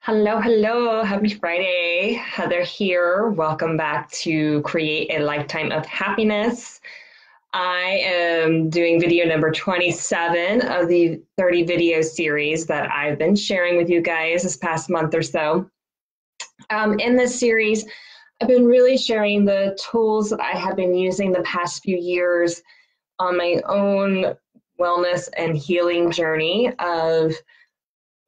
Hello, hello. Happy Friday. Heather here. Welcome back to Create a Lifetime of Happiness. I am doing video number 27 of the 30 video series that I've been sharing with you guys this past month or so. In this series, I've been really sharing the tools that I have been using the past few years on my own wellness and healing journey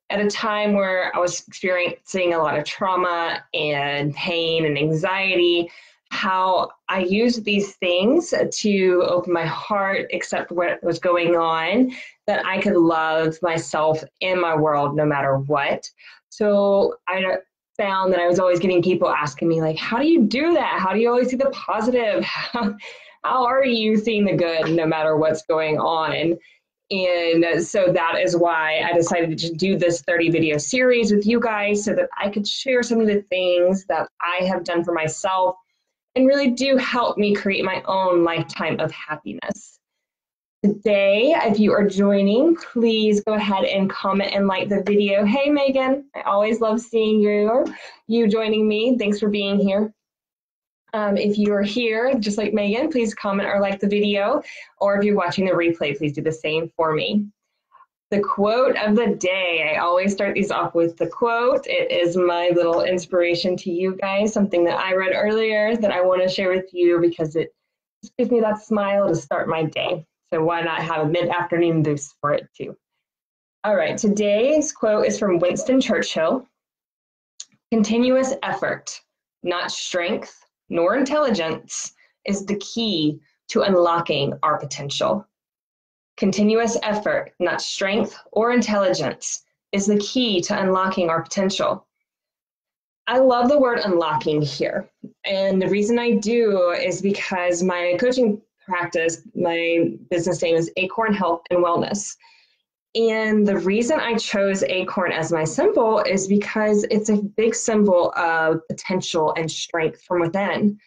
at a time where I was experiencing a lot of trauma and pain and anxiety, how I used these things to open my heart, accept what was going on, that I could love myself in my world no matter what. So I found that I was always getting people asking me, like, how do you do that? How do you always see the positive? How are you seeing the good no matter what's going on? And so that is why I decided to do this 30 video series with you guys so that I could share some of the things that I have done for myself and really do help me create my own lifetime of happiness. Today, if you are joining, please go ahead and comment and like the video. Hey, Megan, I always love seeing you joining me. Thanks for being here. If you are here, just like Megan, please comment or like the video, or if you're watching the replay, please do the same for me. The quote of the day, I always start these off with the quote. It is my little inspiration to you guys, something that I read earlier that I want to share with you because it just gives me that smile to start my day. So why not have a mid-afternoon boost for it too? All right, today's quote is from Winston Churchill. Continuous effort, not strength, nor intelligence, is the key to unlocking our potential. Continuous effort, not strength or intelligence, is the key to unlocking our potential. I love the word unlocking here. And the reason I do is because my coaching practice, my business name is Acorn Health and Wellness. And the reason I chose Acorn as my symbol is because it's a big symbol of potential and strength from within.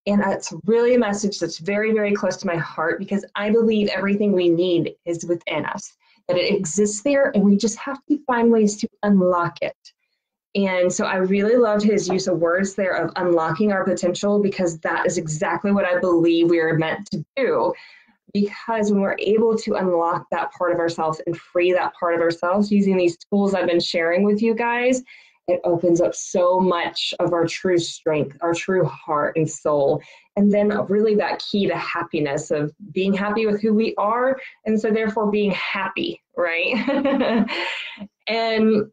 And it's really a message that's very, very close to my heart because I believe everything we need is within us, that it exists there and we just have to find ways to unlock it. And so I really loved his use of words there of unlocking our potential because that is exactly what I believe we are meant to do. Because when we're able to unlock that part of ourselves and free that part of ourselves using these tools I've been sharing with you guys, it opens up so much of our true strength, our true heart and soul. And then really that key to happiness of being happy with who we are. And so therefore being happy, right? And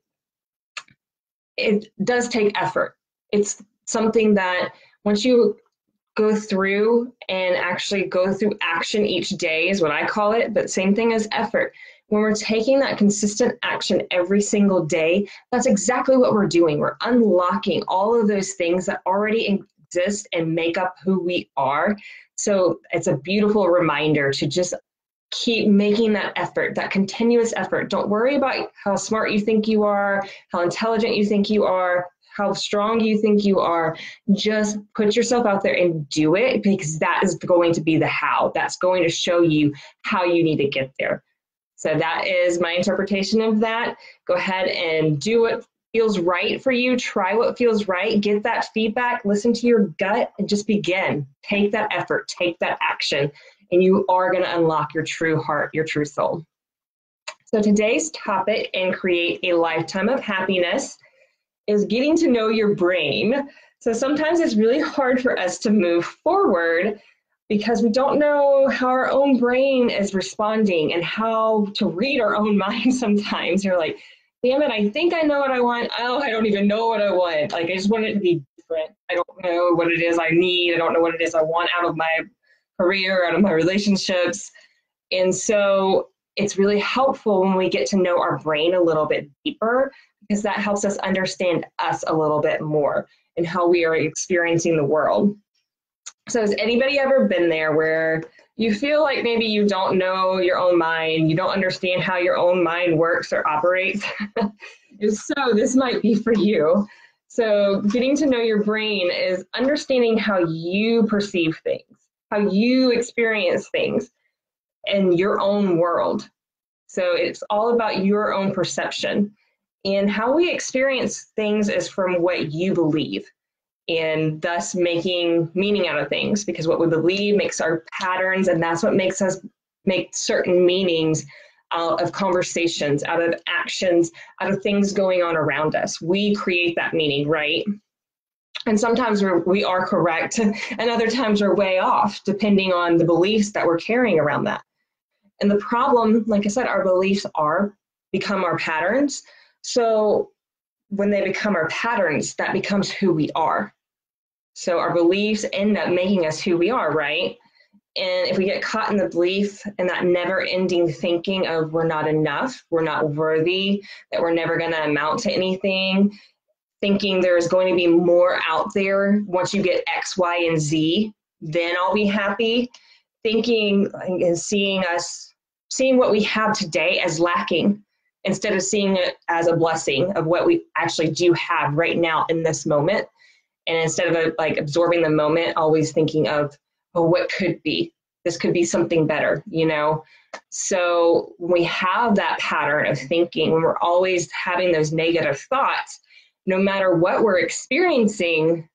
it does take effort. It's something that once you go through and actually go through action each day is what I call it, but same thing as effort. When we're taking that consistent action every single day, that's exactly what we're doing. We're unlocking all of those things that already exist and make up who we are. So it's a beautiful reminder to just keep making that effort, that continuous effort. Don't worry about how smart you think you are, how intelligent you think you are, how strong you think you are. Just put yourself out there and do it because that is going to be the how. That's going to show you how you need to get there. So that is my interpretation of that. Go ahead and do what feels right for you. Try what feels right. Get that feedback. Listen to your gut and just begin. Take that effort. Take that action. And you are going to unlock your true heart, your true soul. So today's topic in Create a Lifetime of Happiness is getting to know your brain. So sometimes it's really hard for us to move forward because we don't know how our own brain is responding and how to read our own mind sometimes. You're like, damn it, I think I know what I want. Oh, I don't even know what I want. Like, I just want it to be different. I don't know what it is I need. I don't know what it is I want out of my career, out of my relationships. And so it's really helpful when we get to know our brain a little bit deeper because that helps us understand us a little bit more and how we are experiencing the world. So has anybody ever been there where you feel like maybe you don't know your own mind, you don't understand how your own mind works or operates? If so, this might be for you. So getting to know your brain is understanding how you perceive things, how you experience things in your own world. So it's all about your own perception. And how we experience things is from what you believe, and thus making meaning out of things, because what we believe makes our patterns, and that's what makes us make certain meanings out of conversations, out of actions, out of things going on around us. We create that meaning, right? And sometimes we are correct, and other times we're way off, depending on the beliefs that we're carrying around that. And the problem, like I said, our beliefs become our patterns. So when they become our patterns, that becomes who we are. So our beliefs end up making us who we are, right? And if we get caught in the belief and that never-ending thinking of we're not enough, we're not worthy, that we're never going to amount to anything, thinking there's going to be more out there once you get X, Y, and Z, then I'll be happy, thinking and seeing what we have today as lacking, instead of seeing it as a blessing of what we actually do have right now in this moment. And instead of like absorbing the moment, always thinking of, oh, what could be? This could be something better, you know? So when we have that pattern of thinking, when we're always having those negative thoughts, no matter what we're experiencing,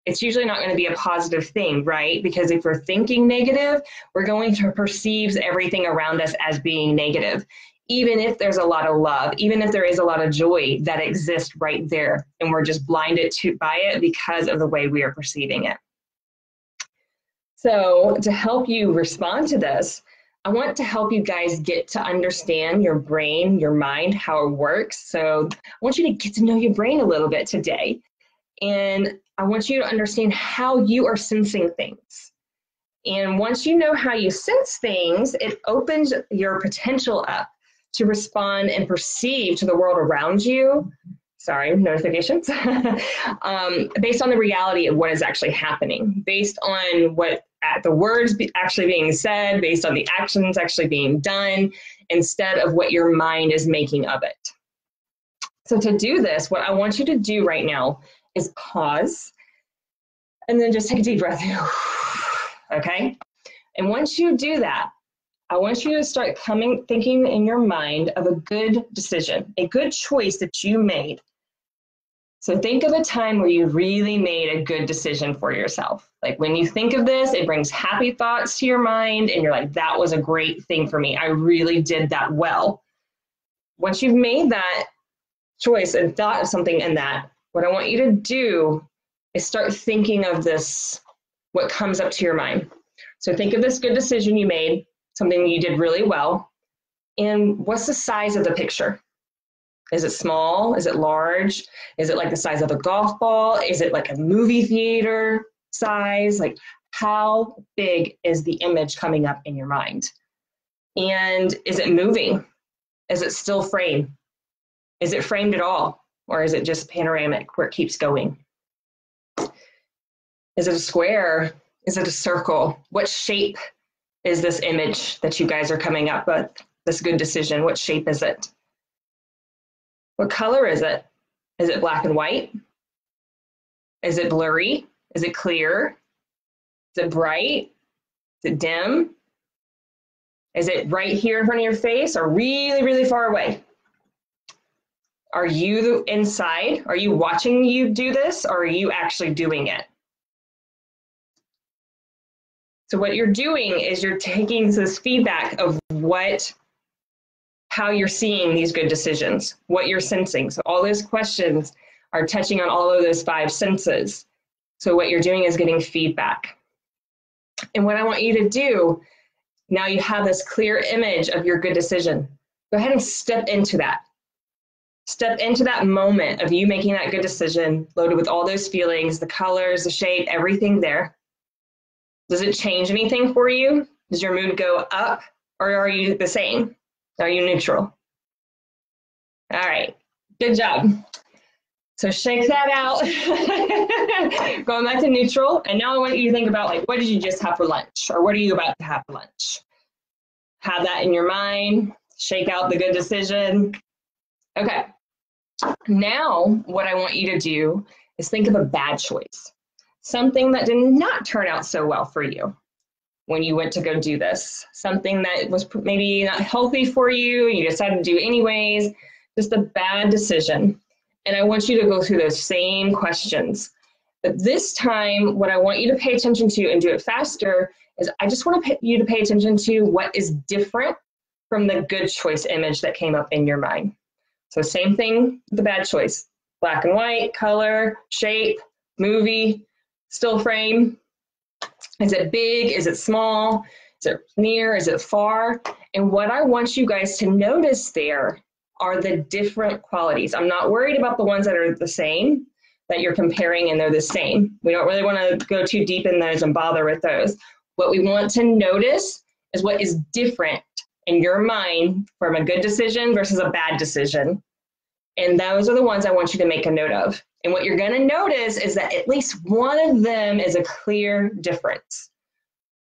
it's usually not going to be a positive thing, right? Because if we're thinking negative, we're going to perceive everything around us as being negative, even if there's a lot of love, even if there is a lot of joy that exists right there, and we're just blinded by it because of the way we are perceiving it. So to help you respond to this, I want to help you guys get to understand your brain, your mind, how it works. So I want you to get to know your brain a little bit today. And I want you to understand how you are sensing things. And once you know how you sense things, it opens your potential up to respond and perceive to the world around you. Sorry, notifications. Based on the reality of what is actually happening, based on what the words actually being said, based on the actions actually being done, instead of what your mind is making of it. So to do this, what I want you to do right now is pause and then just take a deep breath. Okay? And once you do that, I want you to start thinking in your mind of a good decision, a good choice that you made. So think of a time where you really made a good decision for yourself. Like when you think of this, it brings happy thoughts to your mind and you're like, that was a great thing for me. I really did that well. Once you've made that choice and thought of something in that, what I want you to do is start thinking of this, what comes up to your mind. So think of this good decision you made, something you did really well, and what's the size of the picture? Is it small? Is it large? Is it like the size of a golf ball? Is it like a movie theater size? Like how big is the image coming up in your mind? And is it moving? Is it still framed? Is it framed at all? Or is it just panoramic where it keeps going? Is it a square? Is it a circle? What shape is this image that you guys are coming up with? This good decision, what shape is it? What color is it? Is it black and white? Is it blurry? Is it clear? Is it bright? Is it dim? Is it right here in front of your face or really, really far away? Are you inside? Are you watching you do this, or are you actually doing it? So what you're doing is you're taking this feedback of how you're seeing these good decisions, what you're sensing. So all those questions are touching on all of those 5 senses. So what you're doing is getting feedback. And what I want you to do, now you have this clear image of your good decision. Go ahead and step into that. Step into that moment of you making that good decision, loaded with all those feelings, the colors, the shape, everything there. Does it change anything for you? Does your mood go up, or are you the same? Are you neutral? All right, good job. So shake that out. Going back to neutral. And now I want you to think about, like, what did you just have for lunch? Or what are you about to have for lunch? Have that in your mind. Shake out the good decision. Okay. Now what I want you to do is think of a bad choice. Something that did not turn out so well for you when you went to go do this. Something that was maybe not healthy for you, and you decided to do anyways. just a bad decision. And I want you to go through those same questions. But this time, what I want you to pay attention to and do it faster is I just want you to pay attention to what is different from the good choice image that came up in your mind. So same thing with the bad choice. Black and white, color, shape, movie, still frame. Is it big? Is it small? Is it near? Is it far? And what I want you guys to notice there are the different qualities. I'm not worried about the ones that are the same, that you're comparing and they're the same. We don't really want to go too deep in those and bother with those. What we want to notice is what is different in your mind from a good decision versus a bad decision. And those are the ones I want you to make a note of. And what you're going to notice is that at least one of them is a clear difference.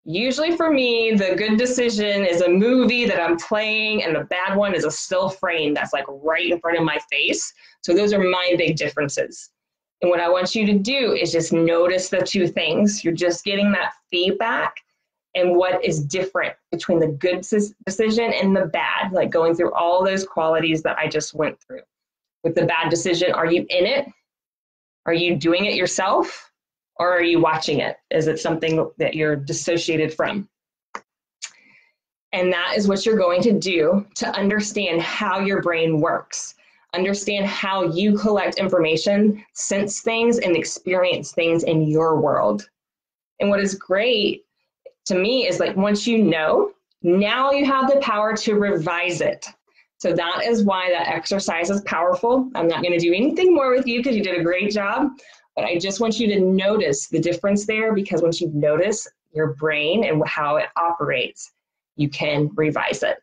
Usually for me, the good decision is a movie that I'm playing, and the bad one is a still frame that's like right in front of my face. So those are my big differences. And what I want you to do is just notice the two things. You're just getting that feedback and what is different between the good decision and the bad, like going through all those qualities that I just went through. With the bad decision, are you in it? Are you doing it yourself? Or are you watching it? Is it something that you're dissociated from? And that is what you're going to do to understand how your brain works. Understand how you collect information, sense things, and experience things in your world. And what is great to me is like once you know, now you have the power to revise it. So that is why that exercise is powerful. I'm not going to do anything more with you because you did a great job. But I just want you to notice the difference there, because once you notice your brain and how it operates, you can revise it.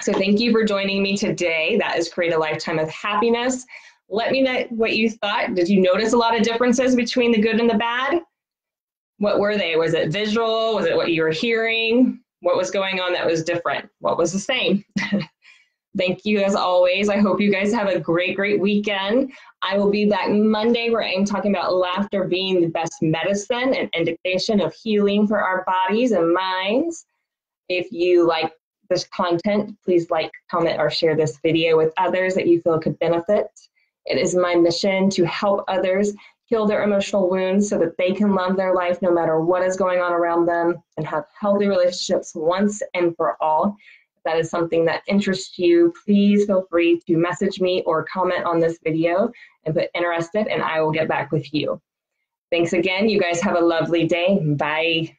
So thank you for joining me today. That is Create a Lifetime of Happiness. Let me know what you thought. Did you notice a lot of differences between the good and the bad? What were they? Was it visual? Was it what you were hearing? What was going on that was different? What was the same? Thank you as always. I hope you guys have a great, great weekend. I will be back Monday where I'm talking about laughter being the best medicine and indication of healing for our bodies and minds. If you like this content, please like, comment, or share this video with others that you feel could benefit. It is my mission to help others heal their emotional wounds so that they can love their life no matter what is going on around them and have healthy relationships once and for all. That is something that interests you, please feel free to message me or comment on this video and put interested, and I will get back with you. Thanks again. You guys have a lovely day. Bye.